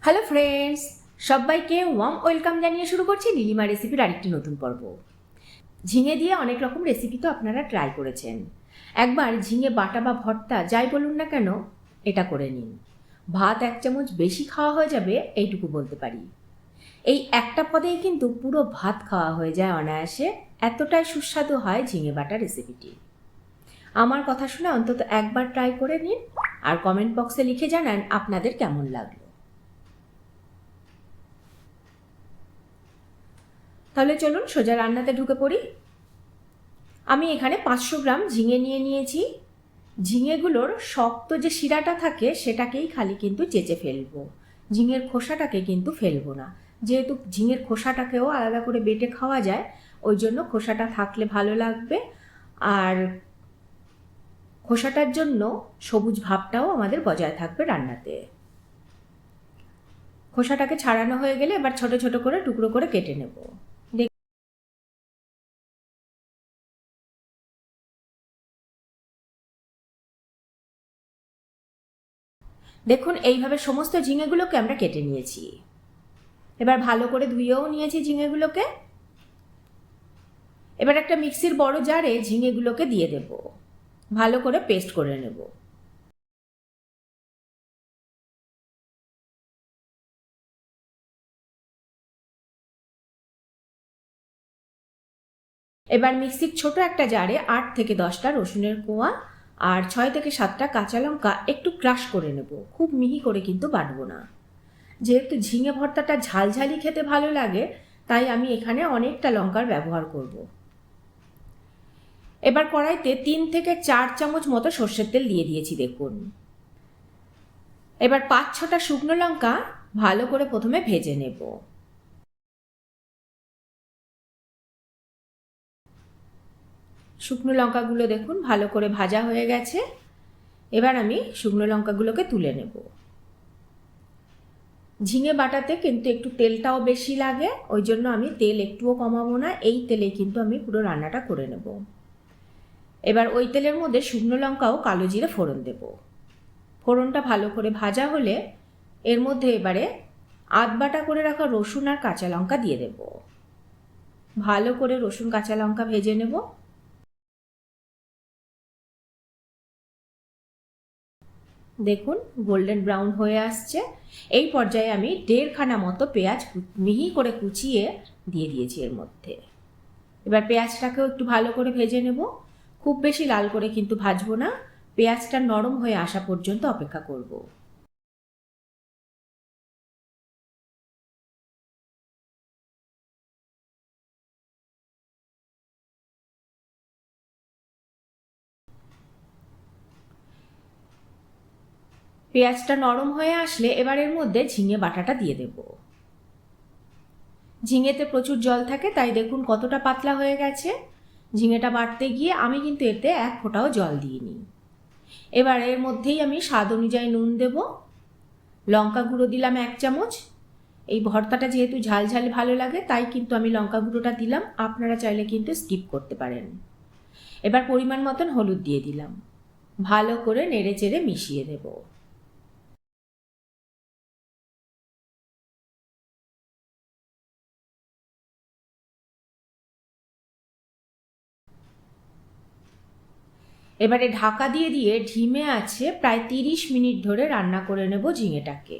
Hello friends, সবাইকে warm welcome জানিয়ে শুরু করছি নীলিমা রেসিপির আরেকটি নতুন পর্ব। ঝিঙে দিয়ে অনেক রকম রেসিপি তো আপনারা ট্রাই করেছেন। একবার ঝিঙে বাটা বা ভর্তা যাই বলুন না কেন, এটা করে নিন। ভাত 1 চামচ বেশি খাওয়া হয়ে যাবে, এইটুকু বলতে পারি। এই একটা পদেই কিন্তু পুরো ভাত খাওয়া হয়ে যায় অনায়াসে, এতটাই সুস্বাদু হয় ঝিঙে বাটা রেসিপিটি। আমার কথা শুনে অন্তত একবার ট্রাই করে নিন আর কমেন্ট বক্সে লিখে জানান আপনাদের কেমন লাগলো। তাহলে চলুন সোজা রান্নাতে ঢুকে পড়ি। আমি এখানে 500 গ্রাম ঝিঙে নিয়ে নিয়েছি। ঝিঙেগুলোর শক্ত যে শিরাটা থাকে সেটাকেই খালি কিন্তু চেঁচে ফেলবো, ঝিঙের খোসাটাকে কিন্তু ফেলবো না। যেহেতু ঝিঙের খোসাটাকেও আলাদা করে বেটে খাওয়া যায়, ওই জন্য খোসাটা থাকলে ভালো লাগবে। আর খোসাটার জন্য সবুজ ভাবটাও আমাদের বজায় থাকবে রান্নাতে। খোসাটাকে ছাড়ানো হয়ে গেলে এবার ছোট ছোট করে টুকরো করে কেটে নেব। দেখুন, এইভাবে সমস্ত ঝিঙেগুলোকে আমরা কেটে নিয়েছি। এবার ভালো করে ধুয়েও নিয়েছি ঝিঙেগুলোকে। এবার একটা মিক্সির বড় জারে ঝিঙেগুলোকে দিয়ে দেব, ভালো করে পেস্ট করে নেব। এবার মিক্সির ছোট একটা জারে 8 থেকে 10টা রসুনের কোয়া আর 6 থেকে 7টা কাঁচা লঙ্কা একটু ক্রাশ করে নেব, খুব মিহি করে কিন্তু বাটবো না। যেহেতু ঝিঙে ভর্তাটা ঝালঝালি খেতে ভালো লাগে, তাই আমি এখানে অনেকটা লঙ্কার ব্যবহার করব। এবার কড়াইতে 3 থেকে 4 চামচ মতো সর্ষের তেল দিয়ে দিয়েছি দেখুন। এবার 5-6টা শুকনো লঙ্কা ভালো করে প্রথমে ভেজে নেব। শুকনো লঙ্কাগুলো দেখুন ভালো করে ভাজা হয়ে গেছে। এবার আমি শুকনো লঙ্কাগুলোকে তুলে নেব। ঝিঙে বাটাতে কিন্তু একটু তেলটাও বেশি লাগে, ওই জন্য আমি তেল একটুও কমাবো না, এই তেলে কিন্তু আমি পুরো রান্নাটা করে নেব। এবার ওই তেলের মধ্যে শুকনো লঙ্কা ও কালো জিরে ফোড়ন দেব। ফোড়নটা ভালো করে ভাজা হলে এর মধ্যে এবারে আধ বাটা করে রাখা রসুন আর কাঁচা লঙ্কা দিয়ে দেব। ভালো করে রসুন কাঁচা লঙ্কা ভেজে নেব। দেখুন গোল্ডেন ব্রাউন হয়ে আসছে। এই পর্যায়ে আমি 1.5 খানা মতো পেঁয়াজ মিহি করে কুচিয়ে দিয়ে দিয়েছি এর মধ্যে। এবার পেঁয়াজটাকেও একটু ভালো করে ভেজে নেব, খুব বেশি লাল করে কিন্তু ভাজবো না, পেঁয়াজটা নরম হয়ে আসা পর্যন্ত অপেক্ষা করব। পেঁয়াজটা নরম হয়ে আসলে এবার এর মধ্যে ঝিঙে বাটাটা দিয়ে দেব। ঝিঙেতে প্রচুর জল থাকে, তাই দেখুন কতটা পাতলা হয়ে গেছে। ঝিঙেটা বাটতে গিয়ে আমি কিন্তু এতে 1 ফোঁটাও জল দিইনি। এবার এর মধ্যেই আমি স্বাদ অনুযায়ী নুন দেব, লঙ্কা গুঁড়ো দিলাম 1 চামচ। এই ভর্তাটা যেহেতু ঝাল ঝাল ভালো লাগে, তাই কিন্তু আমি লঙ্কা গুঁড়োটা দিলাম, আপনারা চাইলে কিন্তু স্কিপ করতে পারেন। এবার পরিমাণ মতন হলুদ দিয়ে দিলাম, ভালো করে নেড়ে চেড়ে মিশিয়ে দেব। এবারে ঢাকা দিয়ে দিয়ে ঢিমে আছে প্রায় 30 মিনিট ধরে রান্না করে নেব ঝিঙেটাকে।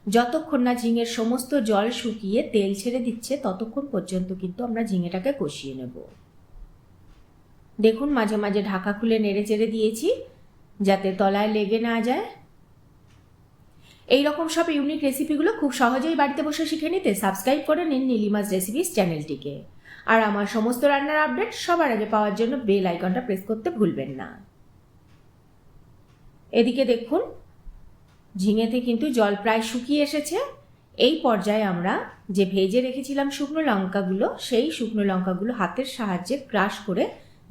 যতক্ষণ না ঝিঙের সমস্ত জল শুকিয়ে তেল ছেড়ে দিচ্ছে ততক্ষণ পর্যন্ত কিন্তু আমরা ঝিঙেটাকে কষিয়ে নেব। দেখুন মাঝে মাঝে ঢাকা খুলে নেড়ে চেড়ে দিয়েছি যাতে তলায় লেগে না যায়। এই রকম সব ইউনিক রেসিপিগুলো খুব সহজেই বাড়িতে বসে শিখে নিতে সাবস্ক্রাইব করে নিন নীলিমাস রেসিপিস চ্যানেলটিকে। আর আমার সমস্ত রান্নার আপডেট সবার আগে পাওয়ার জন্য বেল আইকনটা প্রেস করতে ভুলবেন না। এদিকে দেখুন ঝিঙেতে কিন্তু জল প্রায় শুকিয়ে এসেছে। এই পর্যায়ে আমরা যে ভেজে রেখেছিলাম শুকনো লঙ্কাগুলো, সেই শুকনো লঙ্কাগুলো হাতের সাহায্যে ক্রাশ করে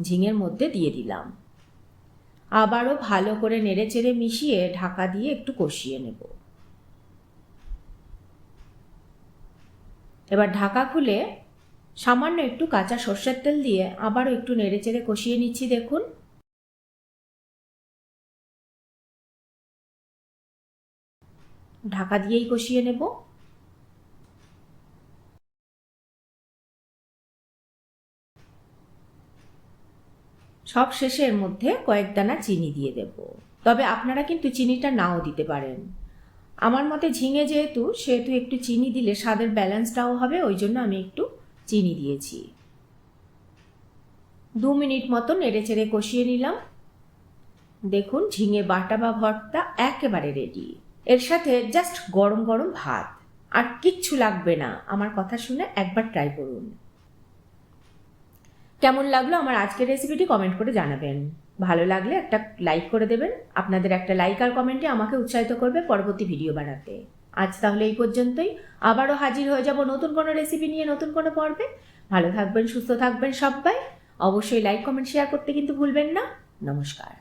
ঝিঙের মধ্যে দিয়ে দিলাম। আবারও ভালো করে নেড়ে চেড়ে মিশিয়ে ঢাকা দিয়ে একটু কষিয়ে নেব। এবার ঢাকা খুলে সামান্য একটু কাঁচা সর্ষের তেল দিয়ে আবারও একটু নেড়ে চেড়ে কষিয়ে নিচ্ছি। দেখুন ঢাকা দিয়েই কষিয়ে নেব। সব শেষে এর মধ্যে কয়েক দানা চিনি দিয়ে দেব, তবে আপনারা কিন্তু চিনিটা নাও দিতে পারেন। আমার মতে ঝিঙে যেহেতু সেহেতু একটু চিনি দিলে স্বাদের ব্যালেন্সটাও হবে, ওই জন্য আমি একটু চিনি দিয়েছি। 2 মিনিট মতো নেড়ে চেড়ে কষিয়ে নিলাম। দেখুন ঝিঙে বাটা বা ভর্তা একেবারে রেডি। এর সাথে জাস্ট গরম গরম ভাত, আর কিচ্ছু লাগবে না। আমার কথা শুনে একবার ট্রাই করুন। কেমন লাগলো আমার আজকের রেসিপিটি কমেন্ট করে জানাবেন। ভালো লাগলে একটা লাইক করে দেবেন। আপনাদের একটা লাইক আর কমেন্টে আমাকে উৎসাহিত করবে পরবর্তী ভিডিও বানাতে। আজ তাহলে এই পর্যন্তই। আবারও হাজির হয়ে যাব নতুন কোনো রেসিপি নিয়ে, নতুন কোনো পর্বে। ভালো থাকবেন, সুস্থ থাকবেন সবাই। অবশ্যই লাইক কমেন্ট শেয়ার করতে কিন্তু ভুলবেন না। নমস্কার।